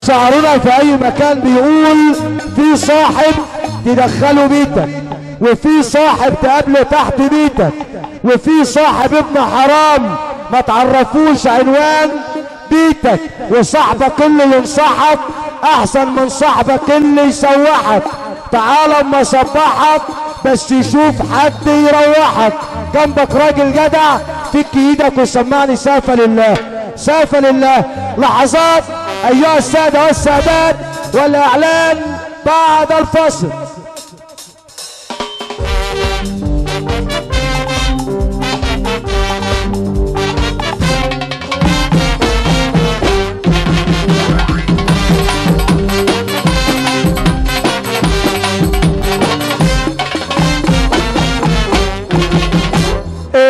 شعرنا في اي مكان بيقول في صاحب تدخله بيتك، وفي صاحب تقابله تحت بيتك، وفي صاحب ابن حرام ما تعرفوش عنوان بيتك، وصاحبك اللي ينصحك احسن من صاحبك اللي يسوحك. تعال اما صبحك بس يشوف حد يروحك. جنبك راجل جدع فك ايدك وسمعني سافة لله، سافة لله. لحظات ايها السادة والسادات، والاعلان بعد الفصل.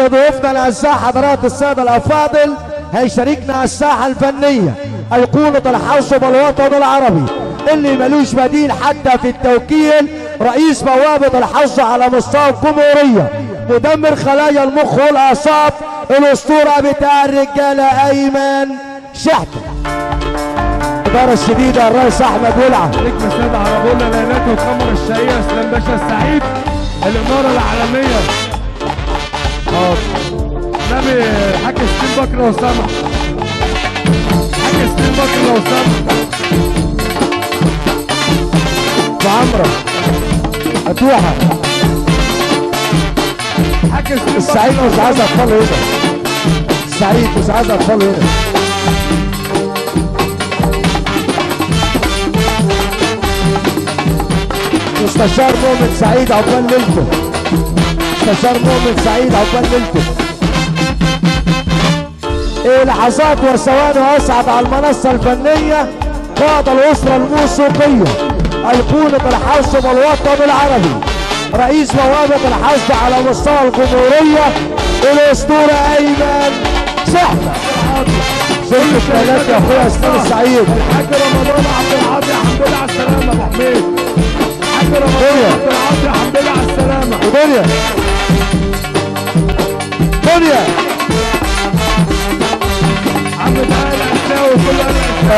ضيوفنا الاعزاء حضرات الساده الافاضل هيشاركنا على الساحه الفنيه ايقونه الحوسب الوطن العربي اللي ملوش بديل حتى في التوكيل، رئيس بوابه الحظ على مستوى الجمهوريه، مدمر خلايا المخ والاعصاب، الاسطوره بتاع الرجاله ايمن شحته. الاداره الشديده الرئيس احمد ولعه، نجم سيد عربونا ليلات والقمر الشهيره اسلام باشا السعيد، الاماره العالميه نبي حكي ستين بكر لو سمح، حكي ستين بكر لو سمح. وعمرة أتوحة حكي ستين بكر. السعيد مش عايز أطفال هنا، السعيد مش عايز أطفال هنا. مستشار مؤمن سعيد عقبال ليلته، مستشار مؤمن سعيد عقبال ليلته. لحظات وثواني واسعد على المنصه الفنيه قائد الاسره الموسيقيه ايقونه الحوسب الوطن العربي، رئيس بوابه الحظ على مستوى الجمهوريه، الاسطوره ايمن شحته. شكرا لك يا اخويا اسلام السعيد. الحاج رمضان عبد العاطي الحمد لله على السلامه يا ابو حميد. الحاج رمضان عبد العاطي الحمد لله على السلامه. ودنيا دنيا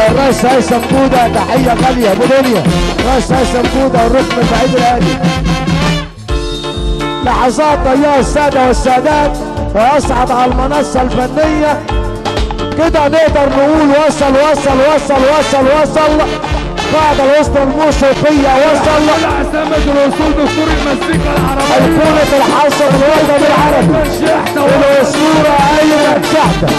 الرئيس هيثم كوده تحيه غاليه ابو دنيا، الرئيس هيثم كوده والركن سعيد الهادي. لحظات ايها الساده والسادات ويصعد على المنصه الفنيه كده نقدر نقول وصل وصل وصل وصل وصل قائد الاسره الموسيقيه، وصل عسامه الوصول دكتور المزيكا العربيه ايقونه الحوسب الوطني العربي، الاسطوره ايمن شحته.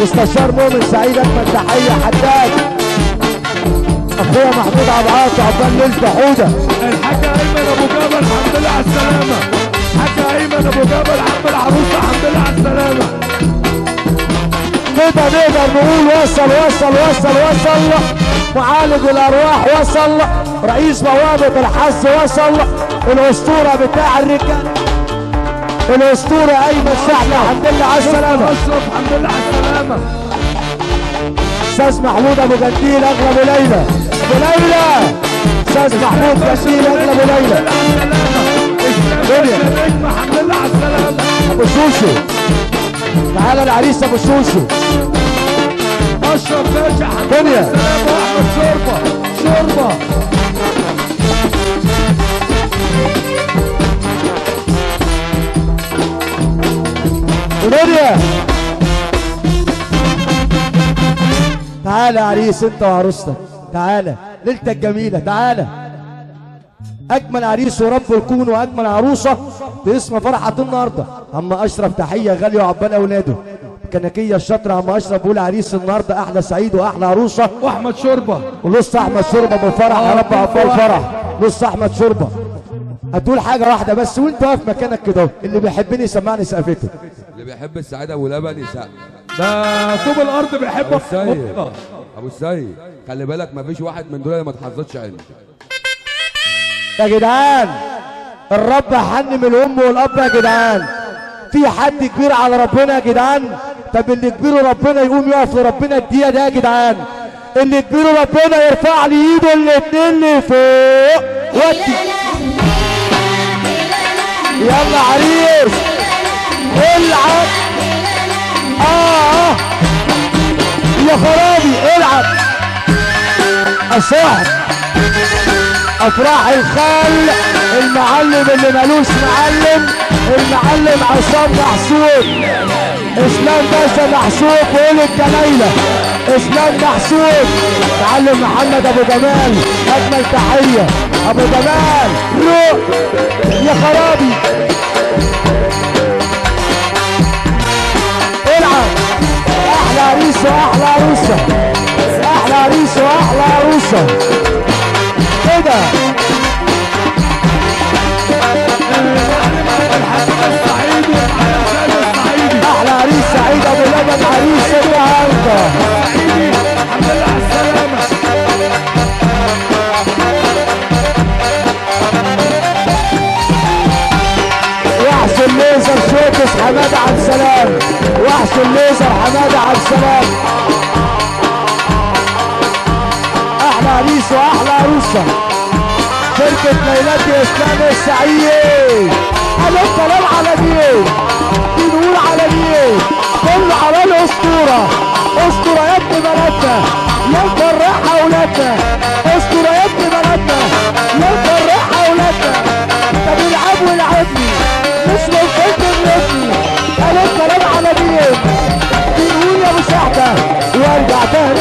مستشار مؤمن سعيد اجمل تحيه حداد اخويا محمود عبد العاطي عقبال ليلته حوده. الحاج ايمن ابو جبل الحمد لله على السلامه. الحاج ايمن ابو جبل عم العروسه الحمد لله على السلامه. كده نقدر نقول وصل وصل وصل وصل معالج الارواح، وصل رئيس بوابه الحظ، وصل الاسطوره بتاع الرجال، الاسطوره ايمن شحته الحمد لله على السلامه. اشرف الحمد لله على السلامه. استاذ محمود ابو جنديل اغلب ليلى، ابو ليلى استاذ محمود جنديل اغلب ليلى. الحمد لله على السلامه. ابو شوشو تعالى العريس ابو شوشو. اشرف باشا الحمد لله على السلامه. واحمد شوربه شوربه. ونوريا تعالى يا عريس انت وعروستك، تعالى ليلتك جميله، تعالى اجمل عريس ورب الكون واجمل عروسه باسم فرحه النهارده. عم اشرف تحيه غاليه وعقبال اولاده كنكيه الشاطره. عم اشرف بيقول عريس النهارده احلى سعيد واحلى عروسه. واحمد شوربه ولص احمد شوربه بالفرح يا رب عقبال فرح. لص احمد شوربه هتقول حاجه واحده بس وانت واقف مكانك كده، اللي بيحبني يسمعني سقفته، اللي بيحب السعاده ابو لبن يسقف. ده طوب الارض بيحبك. ابو السيد ابو السيد خلي بالك مفيش واحد من دول ما تحظتش علم يا جدعان. الرب حن من الام والاب يا جدعان. في حد كبير على ربنا يا جدعان؟ طب اللي كبيره ربنا يقوم يقف لربنا الدقيقه ده يا جدعان. اللي كبيره ربنا يرفع لي ايده الاتنين لفوق ودي. يلا عريس العب. يا خرابي العب الصاحب افراح الخال المعلم اللي مالوش معلم المعلم عصام محسوب اسلام باشا محسوب وقول الجلايله اسلام محسوب معلم محمد ابو جمال اجمل تحيه ابو جمال روح يا خرابي العب احلى عريس واحلى عروسه احلى عريس واحلى عروسه كده احلى عريس سعيد ابو لبن عريس النهارده الحمد لله على السلامه. وحش الليزر شوكس حماده عبد السلام وحش الليزر حماده عبد السلام احلى عريس واحلى عروسه شركه ميلاد اسلام السعيد قالوا الكلام على مين بنقول على مين كل على الاسطوره اسطوره يا ابن بلدنا يا مفرحه اولادنا اسطوره يا ابن بلدنا يا مفرحه اولادنا طب العب والعبني مش ممكن تغلبني قالوا الكلام على مين بنقول يا مساعده وارجع تاني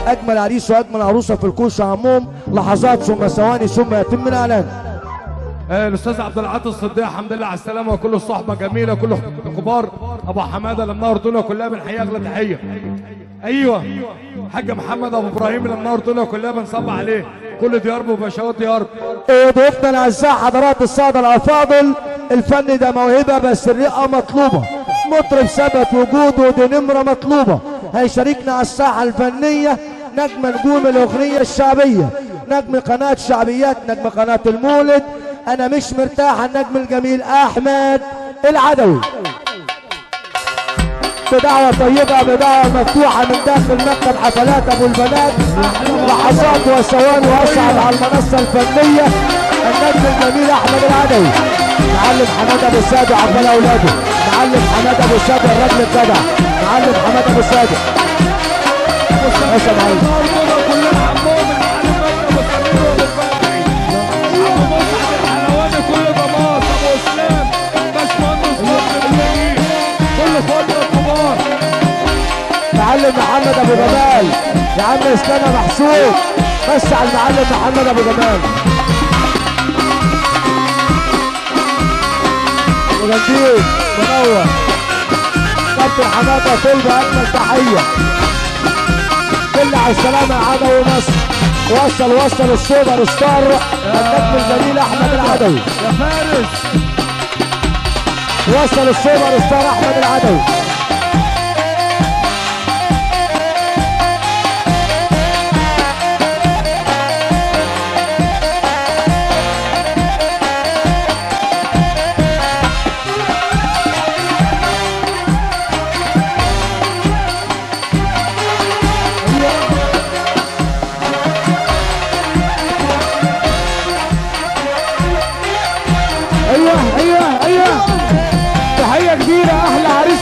اجمل عريس واجمل عروسه في الكوشه عموم لحظات ثم ثواني ثم يتم الاعلان الاستاذ عبد العاطي الصديق الحمد لله على السلامه وكل الصحبه جميله كل كبار ابو حماده لما الدنيا كلها بنحيي اغلى تحيه. ايوه حاج محمد ابو ابراهيم لما الدنيا كلها بنصب عليه كل ديارب وبشوات ديارب. ضيوفنا الاعزاء حضرات الساده الافاضل الفن ده موهبه بس الرئه مطلوبه مطرب ثبت وجوده دي نمره مطلوبه هيشاركنا على الساحه الفنيه نجم نجوم الاغنيه الشعبيه نجم قناه شعبيات نجم قناه المولد انا مش مرتاح النجم الجميل احمد العدوي بدعوة طيبة بدعوة مفتوحة من داخل مكتب حفلات ابو البنات لحظات وثوان واسعد على المنصة الفنية النجم الجميل احمد العدوي معلم حماد ابو سادة وعقبال اولاده معلم حماد ابو سادة الراجل الجدع معلم حماد ابو سادة ماشي يا معلم معلم محمد ابو جمال يا عم اسكنها محسوب بس على المعلم محمد ابو جمال وجديد منور كابتن حماده طلبه اجمل تحيه كل على السلامه يا عدوي مصر وصل السوبر ستار النجم الجميل احمد العدوي يا فارس وصل السوبر ستار احمد العدوي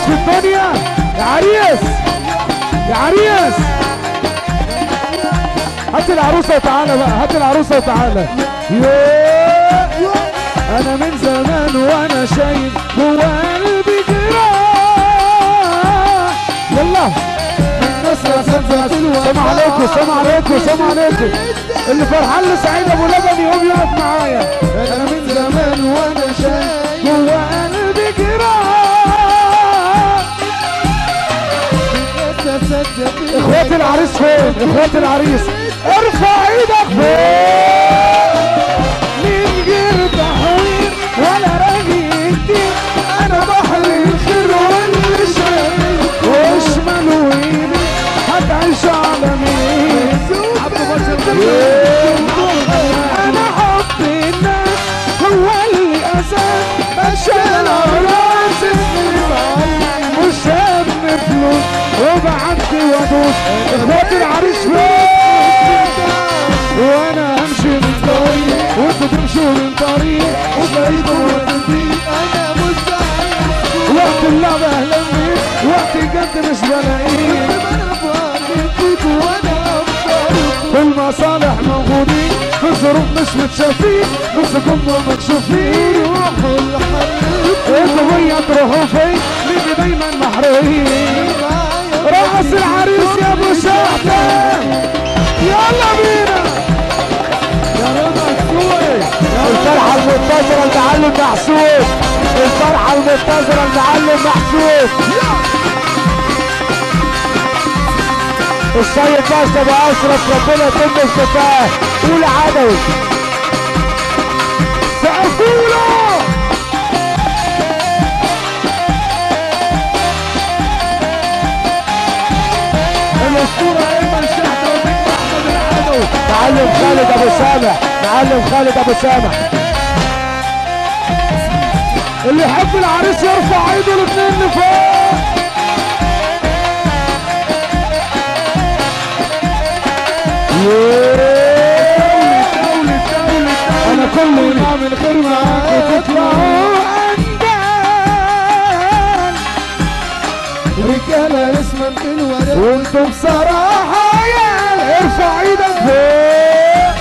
الدنيا يا عريس يا عريس هات العروسه وتعالى بقى هات العروسه وتعالى انا من زمان وانا شايل جوا قلبي جراح يلا سلام عليكم سلام عليكم سلام عليكم اللي فرحان لسعيد ابو لبن يقوم يقف معايا انا من زمان وانا شايل جوا قلبي جراح اخواتي العريس فين اخواتي العريس ارفع ايدك من غير تحوير ولا راجل كتير انا بحر الخير واللي شايل واشمل ويمين هتعيش على مين انا حب الناس هو اللي اساس بشال راسي مش هم فلوس وبعدي وادوس اخواتي العريس فين وانا همشي من طريق وانتوا تمشوا من طريق وبعيدوا انا مستحيل وقت اللعبة اهلا بيك وقت الجد مش بلاقيه مش متشافين، نصكم مكشوفين. روحوا لحالكم انتوا ويا تروحوا فين؟ ليكي دايما محروقين. راس العريس يا ابو شحتة يلا بينا يا رضا السوقي. الفرحة المنتظرة المعلم محسوب، الفرحة المنتظرة المعلم محسوب. السيد باشا ابو اشرف ربنا يتم الشفاه. قول عدوي سقفوله. الاسطوره ايمن شحته وبنت احمد العدوي. معلم خالد ابو سامح، معلم خالد ابو سامح. اللي يحب العريس يرفع ايده الاثنين لفوق. انا كل ما من غير معاك تطلعوا اندال. رجاله اسما في الورق وانتم بصراحه عيال. ارفع ايدك فوق.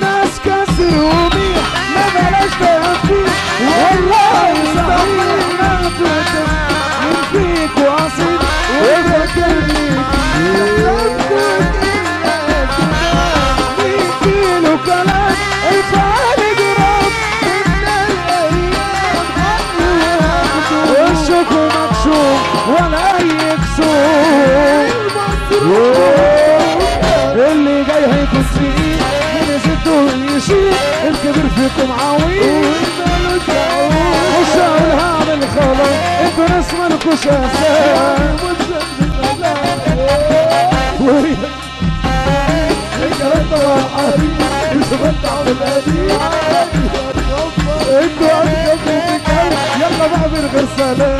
ناس كسروني ما بلاش تهدي والله صحيح ما فتح من فيك واصل وفكرني كيلو كلام الفعل جرام من الايام. وشك مكشوف ولا اي كسوف. اللي جاي هيكون فيه من زيته يشيل. الكبير فيكم عويل مش هقولها من خلاص. انتوا ناس مالكوش اساس. انتوا هتكفوا في الجو. يلا بقى من غير سلام.